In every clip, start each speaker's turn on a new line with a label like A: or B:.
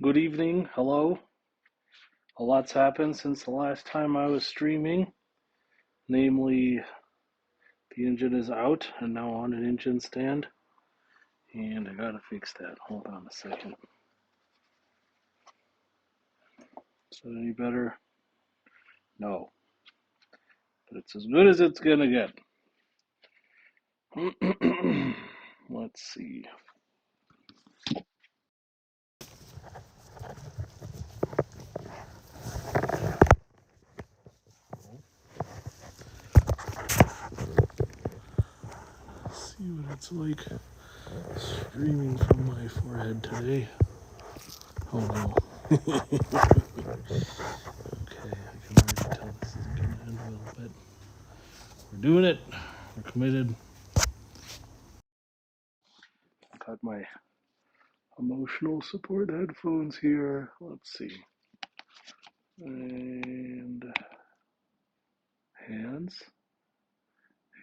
A: Good evening, hello. A lot's happened since the last time I was streaming. Namely, the engine is out and now on an engine stand. And I gotta fix that. Hold on a second. Is that any better? No. But it's as good as it's gonna get. Let's see. See what it's like streaming from my forehead today. Oh no. Okay, I can already tell this is gonna end a little bit. We're doing it. We're committed. Got my emotional support headphones here. Let's see. And hands.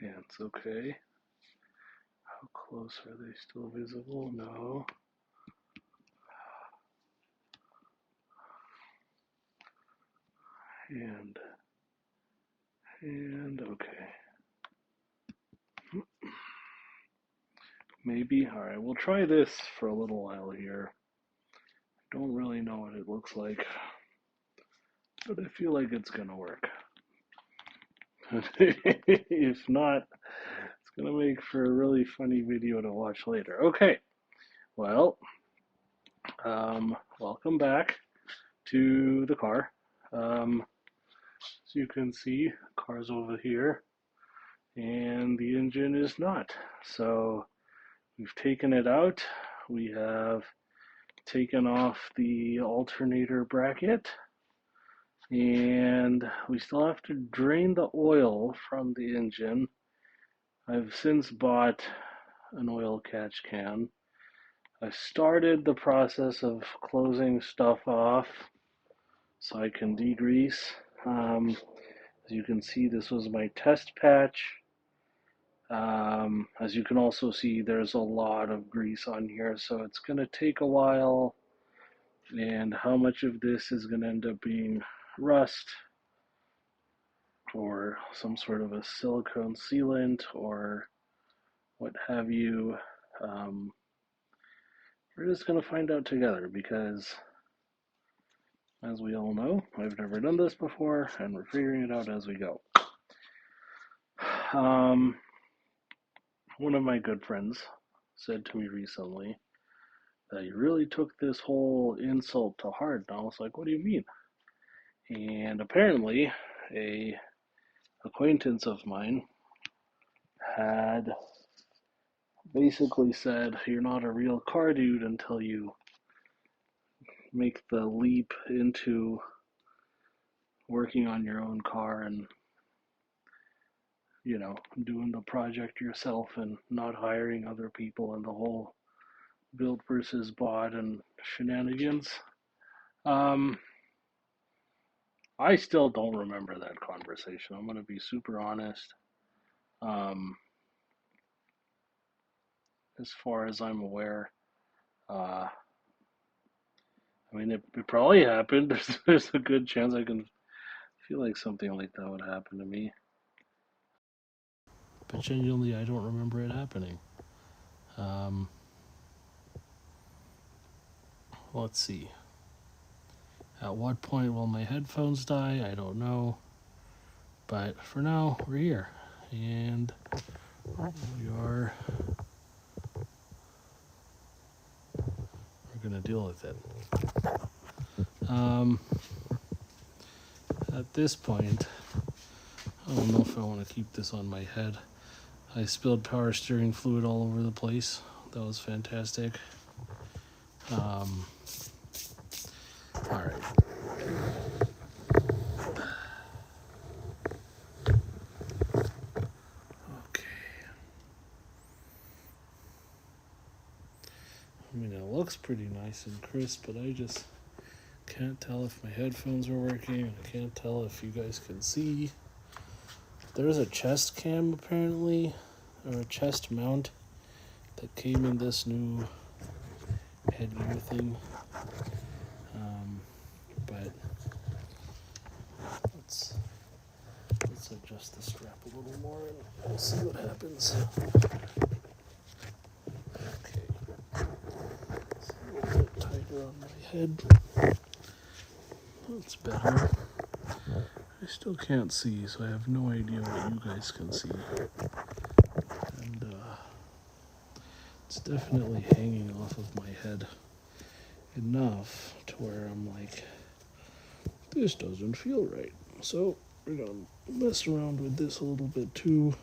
A: Hands, okay. How close are they still visible? No. And okay. Maybe. Alright, we'll try this for a little while here. I don't really know what it looks like, but I feel like it's gonna work. If not, it's gonna make for a really funny video to watch later. Okay, well, welcome back to the car. As you can see, car's over here, and the engine is not. So we've taken it out. We have taken off the alternator bracket, and we still have to drain the oil from the engine. I've since bought an oil catch can. I started the process of closing stuff off so I can degrease. As you can see, this was my test patch. As you can also see, there's a lot of grease on here, so it's going to take a while. And how much of this is going to end up being rust or some sort of a silicone sealant or what have you, we're just going to find out together because, as we all know, I've never done this before and we're figuring it out as we go. One of my good friends said to me recently that he really took this whole insult to heart. And I was like, what do you mean? And apparently, a acquaintance of mine had basically said, you're not a real car dude until you make the leap into working on your own car and, you know, doing the project yourself and not hiring other people and the whole build versus bought and shenanigans. I still don't remember that conversation. I'm going to be super honest. As far as I'm aware, I mean, it probably happened. There's a good chance I can feel like something like that would happen to me. But genuinely, I don't remember it happening. Let's see. At what point will my headphones die? I don't know. But for now, we're here. And we're going to deal with it. At this point, I don't know if I want to keep this on my head. I spilled power steering fluid all over the place. That was fantastic. All right. Okay. I mean, it looks pretty nice and crisp, but I just can't tell if my headphones are working, and I can't tell if you guys can see. There's a chest cam, apparently, or a chest mount that came in this new headgear thing. let's adjust the strap a little more and we'll see what happens. Okay. It's a little bit tighter on my head. That's better. I still can't see, so I have no idea what you guys can see. And it's definitely hanging off of my head enough to where I'm like, this doesn't feel right. So we're gonna mess around with this a little bit too.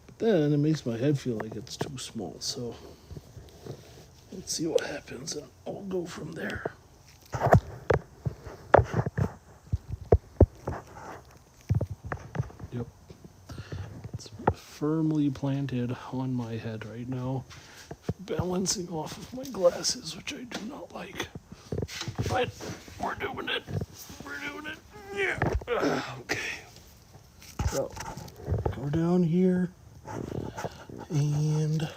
A: But then it makes my head feel like it's too small. So let's see what happens and I'll go from there. Yep. It's firmly planted on my head right now, balancing off of my glasses, which I do not like. But we're doing it. We're doing it. Yeah. Okay. So we're down here and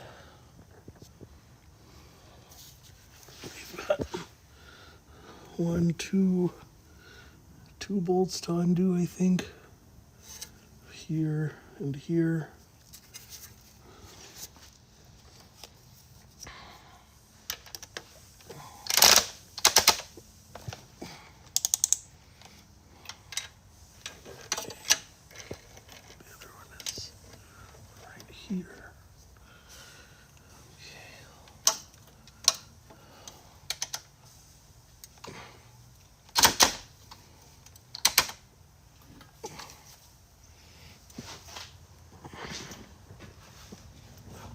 A: we've got two bolts to undo, I think. Here and here. Here.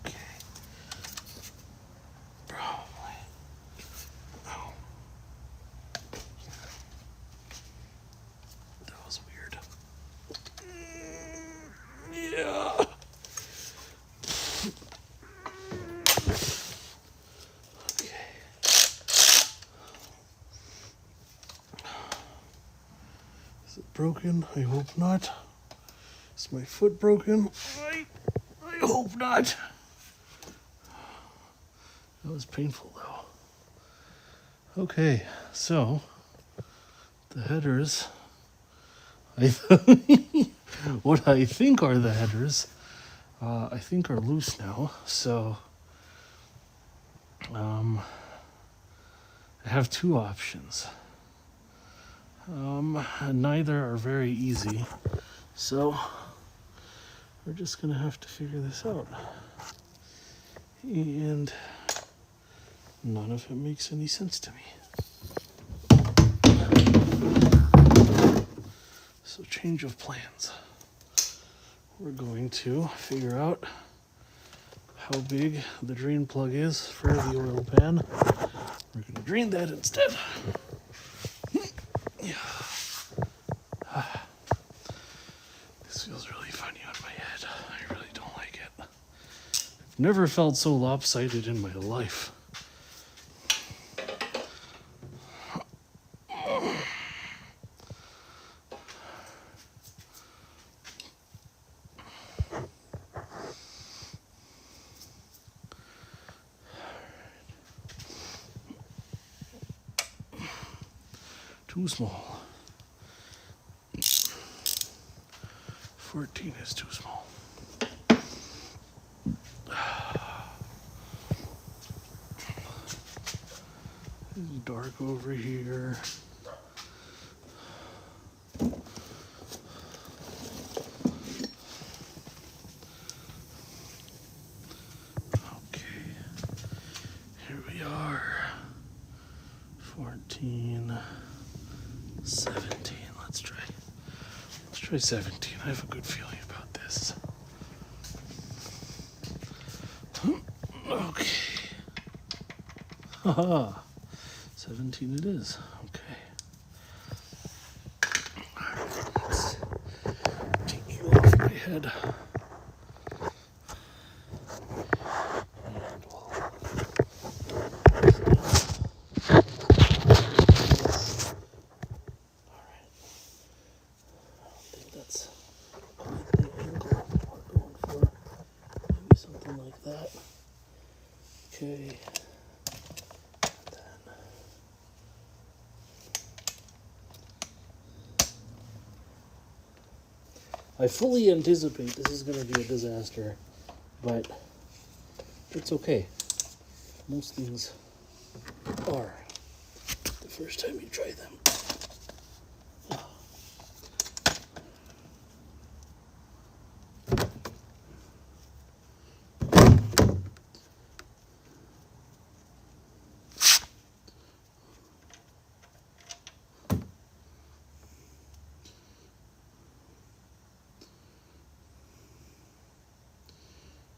A: Okay. Probably. Oh. That was weird. Yeah. Is it broken? I hope not. Is my foot broken? I hope not. That was painful though. Okay, so the headers, what I think are the headers, I think are loose now. So I have two options. Neither are very easy, so we're just gonna have to figure this out. And none of it makes any sense to me. So change of plans. We're going to figure out how big the drain plug is for the oil pan. We're gonna drain that instead. Yeah. This feels really funny on my head. I really don't like it. I've never felt so lopsided in my life. Too small. 14 is too small. It's dark over here. Okay. Here we are. 14. 17. Let's try 17. I have a good feeling about this. Okay. Haha. 17 it is. Okay. Alright, let's take you off my head. Okay. I fully anticipate this is going to be a disaster, but it's okay. Most things are the first time you try them.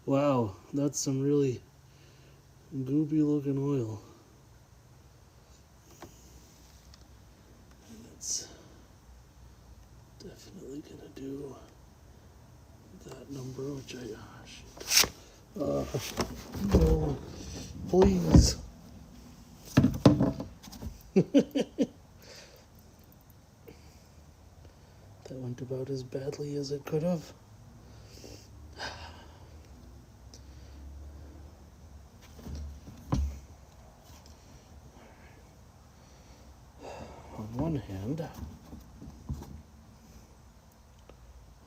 A: Wow, that's some really goopy looking oil. And it's definitely gonna do that number, which no, please. That went about as badly as it could have. On one hand,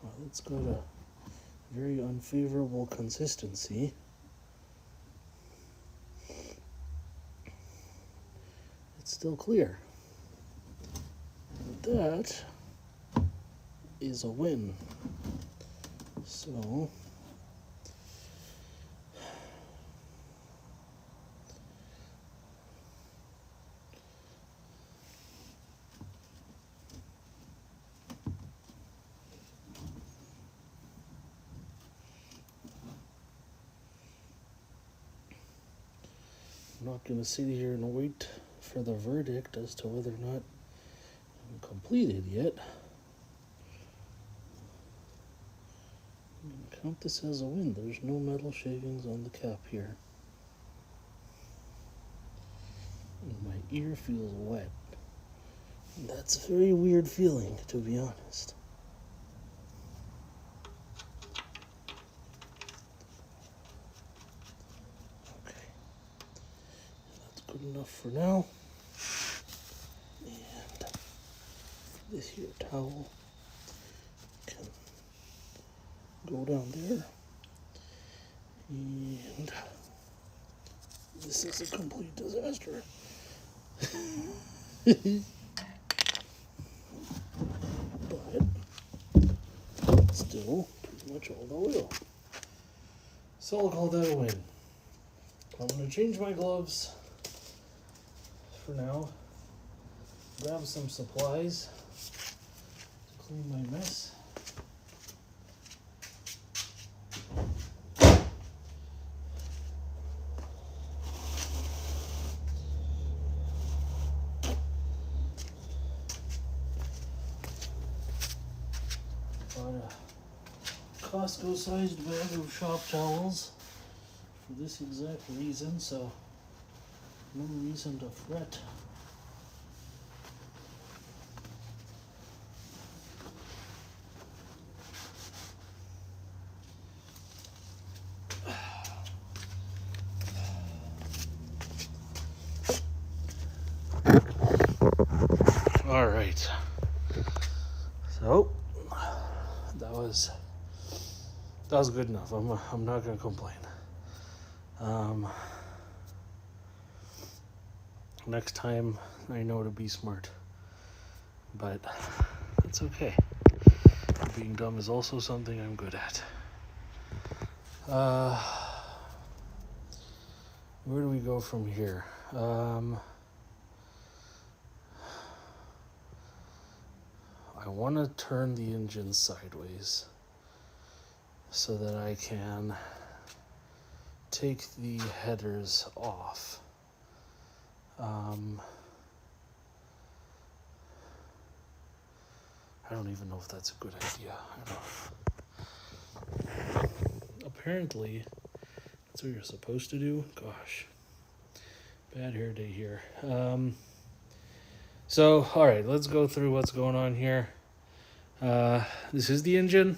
A: well, it's got a very unfavorable consistency. It's still clear. That is a win. So I'm not going to sit here and wait for the verdict as to whether or not I'm completed yet. I'm going to count this as a win. There's no metal shavings on the cap here. And my ear feels wet. And that's a very weird feeling, to be honest. Good enough for now. And this here towel can go down there. And this is a complete disaster. But still pretty much all the oil. So I'll call that a win. I'm going to change my gloves for now, grab some supplies to clean my mess. Bought a Costco-sized bag of shop towels for this exact reason, so no reason to fret. All right. So that was good enough. I'm not gonna complain. Next time I know to be smart, but it's okay. Being dumb is also something I'm good at. Where do we go from here? I want to turn the engine sideways so that I can take the headers off. I don't even know if that's a good idea. I don't know. Apparently, that's what you're supposed to do. Gosh, bad hair day here. So, all right, let's go through what's going on here. This is the engine.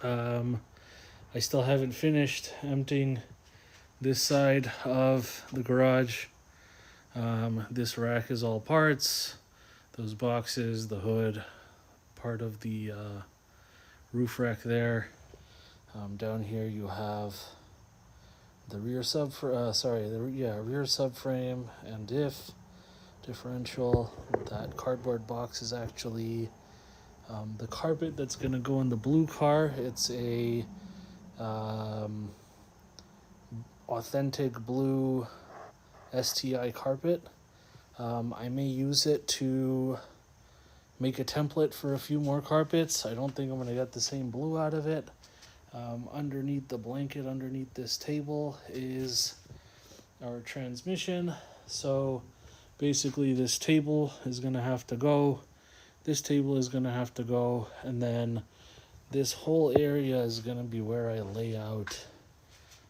A: I still haven't finished emptying this side of the garage. This rack is all parts. Those boxes, the hood, part of the roof rack there. Down here you have the rear rear subframe and differential. That cardboard box is actually the carpet that's going to go in the blue car. It's a authentic blue STI carpet. I may use it to make a template for a few more carpets. I don't think I'm going to get the same blue out of it. Underneath the blanket, underneath this table, is our transmission. So basically this table is going to have to go. This table is going to have to go. And then this whole area is going to be where I lay out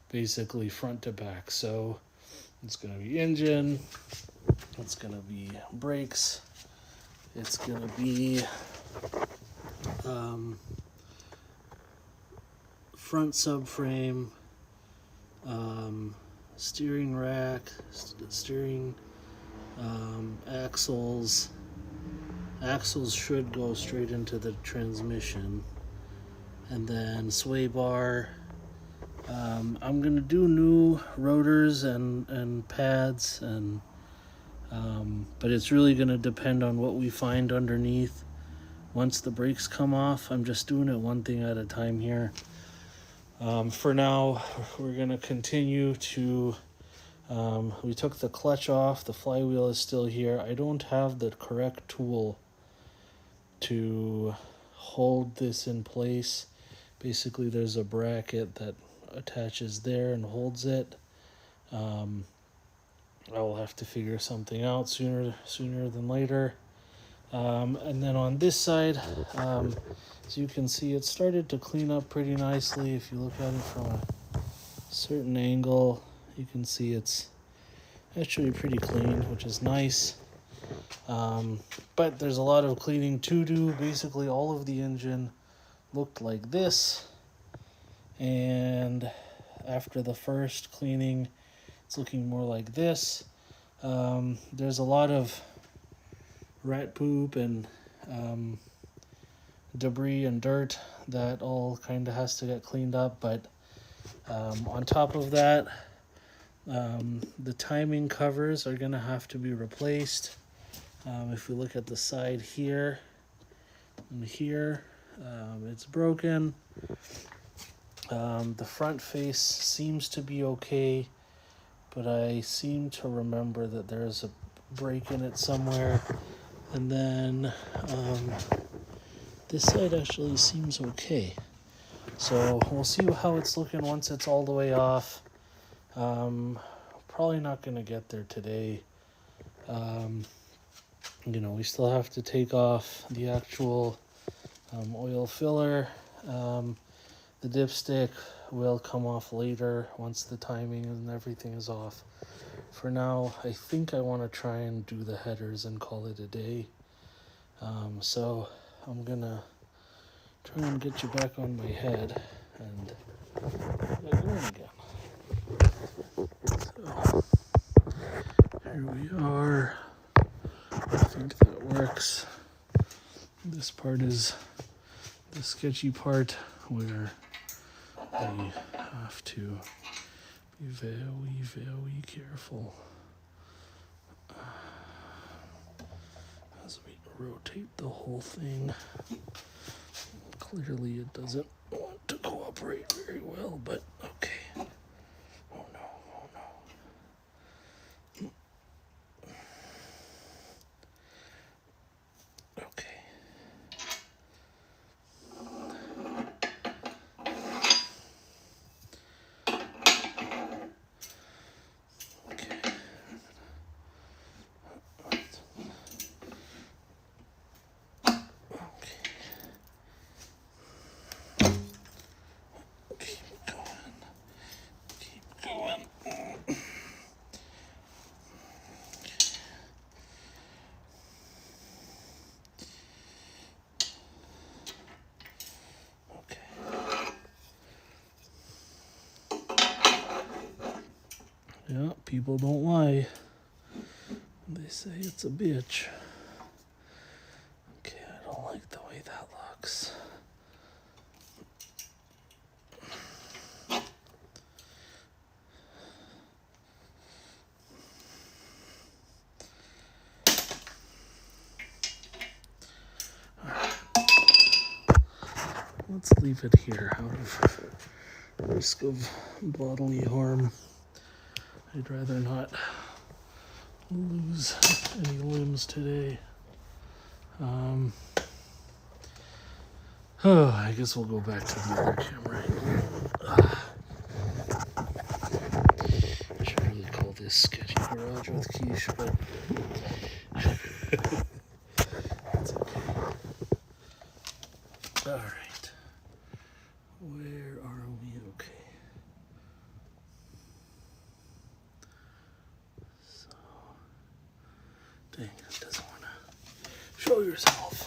A: basically front to back. So it's going to be engine. It's going to be brakes. It's going to be front subframe, steering rack, steering axles. Axles should go straight into the transmission. And then sway bar. I'm going to do new rotors and pads, and but it's really going to depend on what we find underneath. Once the brakes come off, I'm just doing it one thing at a time here. For now, we're going to continue to, we took the clutch off, the flywheel is still here. I don't have the correct tool to hold this in place. Basically, there's a bracket that attaches there and holds it. I will have to figure something out sooner than later. And then on this side, as you can see, it started to clean up pretty nicely. If you look at it from a certain angle, you can see it's actually pretty clean, which is nice. But there's a lot of cleaning to do. Basically, all of the engine looked like this. And after the first cleaning, it's looking more like this. There's a lot of rat poop and debris and dirt that all kind of has to get cleaned up, but on top of that, the timing covers are going to have to be replaced. If we look at the side here and here, it's broken. The front face seems to be okay, but I seem to remember that there's a break in it somewhere. And then this side actually seems okay. So we'll see how it's looking once it's all the way off. Probably not going to get there today. We still have to take off the actual oil filler. The dipstick will come off later once the timing and everything is off. For now, I think I want to try and do the headers and call it a day. So I'm gonna try and get you back on my head and get going again. So here we are. I think that works. This part is the sketchy part where we have to be very, very careful as we rotate the whole thing. Clearly it doesn't want to cooperate very well, but okay. Oh no. Okay. Yeah, people don't lie. They say it's a bitch. Okay, I don't like the way that looks. let's leave it here out of risk of bodily harm. I'd rather not lose any limbs today. I guess we'll go back to the other camera. I should really call this Sketchy Garage with Quiche, but it's okay. Alright. Where are we? Okay. So, dang, it doesn't want to show yourself.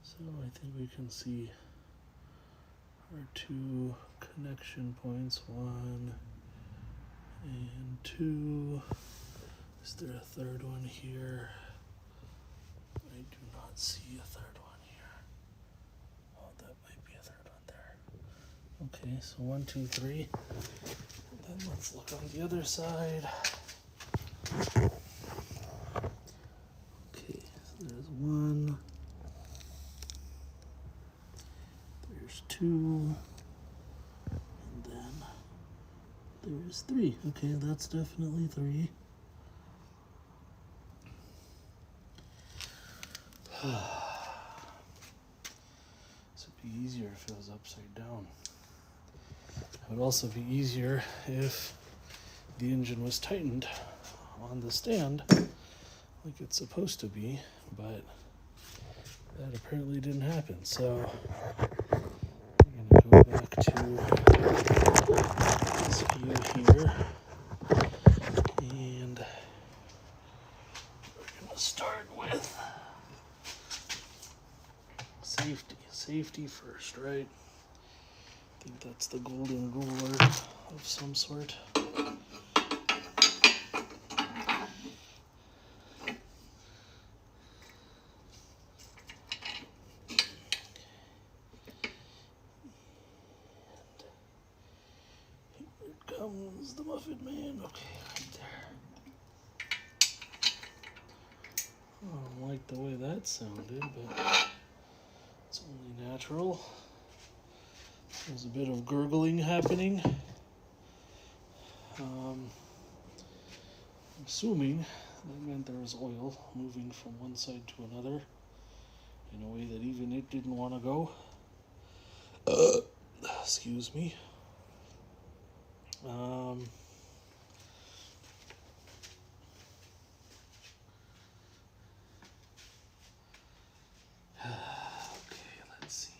A: So I think we can see our two connection points, 1 and 2. Is there a third one here? I do not see a third one here. Oh, that might be a third one there. Okay, so 1, 2, 3. And then let's look on the other side. Okay, so there's 1. There's 2, and then there's 3. Okay, that's definitely 3. This would be easier if it was upside down. It would also be easier if the engine was tightened on the stand like it's supposed to be, but that apparently didn't happen. So I'm going to go back to this view here, and we're going to start with safety first, right? I think that's the golden rule of some sort. Here comes the Muffin Man. Okay, right there. I don't like the way that sounded, but it's only natural. There's a bit of gurgling happening. I'm assuming that meant there was oil moving from one side to another in a way that even it didn't want to go. Excuse me. Okay, let's see.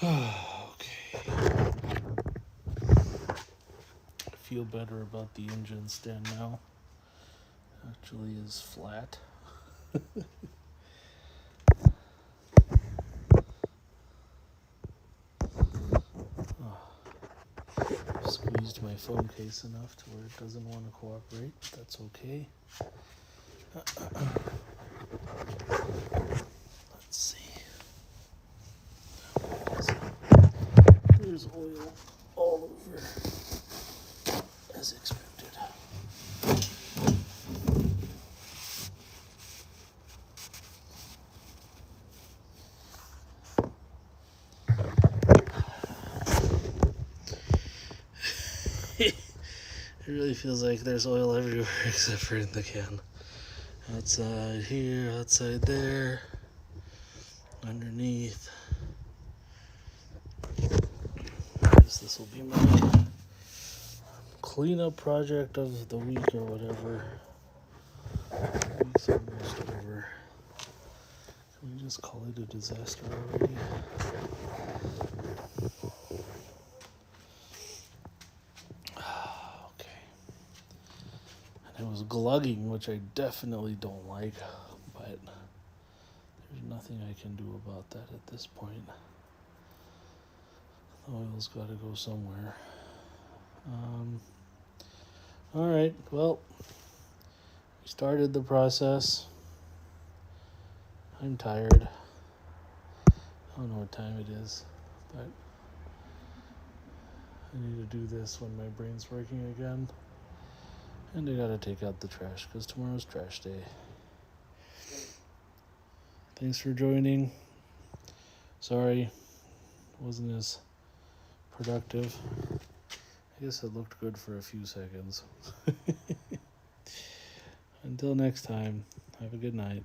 A: Okay. I feel better about the engine stand now. Actually is flat. Squeezed my phone case enough to where it doesn't want to cooperate. That's okay. Let's see. There's oil all over, as expected. It really feels like there's oil everywhere except for in the can. Outside here, outside there, underneath. I guess this will be my cleanup project of the week or whatever. The week's almost over. Can we just call it a disaster already? Okay. And it was glugging, which I definitely don't like, but there's nothing I can do about that at this point. The oil's got to go somewhere. Alright, well, we started the process. I'm tired. I don't know what time it is, but I need to do this when my brain's working again. And I gotta take out the trash because tomorrow's trash day. Thanks for joining. Sorry, wasn't as productive. I guess it looked good for a few seconds. Until next time, have a good night.